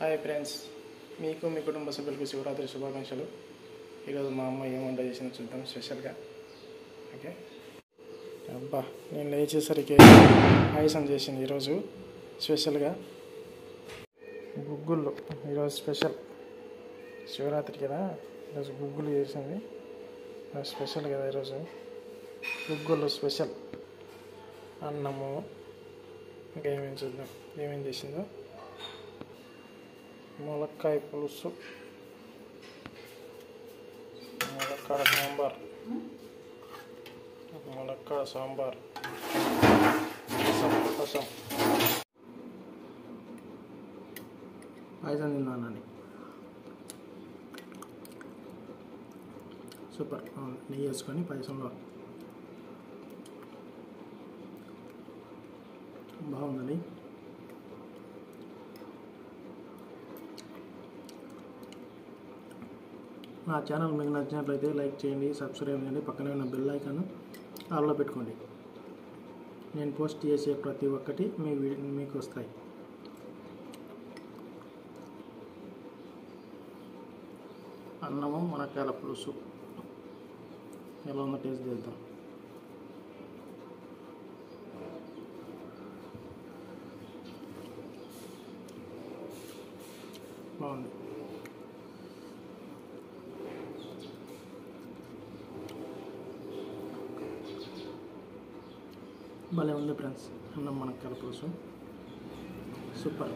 Hi friends, మీకు మీ కుటుంబ సభ్యులకు శివరాత్రి శుభాకాంక్షలు. ఈరోజు మా అమ్మ ఏం వంట చేసిందో చూద్దాం స్పెషల్గా. ఓకే, అబ్బా నేను లేచేసరికి పాయసం చేసింది ఈరోజు స్పెషల్గా. గుగ్గుళ్ళు ఈరోజు స్పెషల్, శివరాత్రి కదా, ఈరోజు గుగ్గులు చేసింది స్పెషల్ కదా. ఈరోజు గుగ్గుళ్ళు స్పెషల్. అన్నము, ఇంకా ఏమేమి చూద్దాం ఏమేమి చేసిందో. ములక్కాయ పులుసు, ములక్కాడ సాంబార్, రసం పాయసం తిన్నానని సూపర్. నెయ్యి వేసుకొని పాయసంలో బాగుందండి. నా ఛానల్ మీకు నచ్చినట్లయితే లైక్ చేయండి, సబ్స్క్రైబ్ చేయండి, పక్కనే ఉన్న బెల్ ఐకాన్ ఆన్లో పెట్టుకోండి. నేను పోస్ట్ చేసే ప్రతి ఒక్కటి మీకు వస్తాయి. అన్నము, మునక్కాయల పులుసు ఎలా ఉందో టేస్ట్ చేద్దాం. బాగుంది. భలే ఉంది ఫ్రెండ్స్. అన్నం మునక్కాయల పులుసు సూపర్.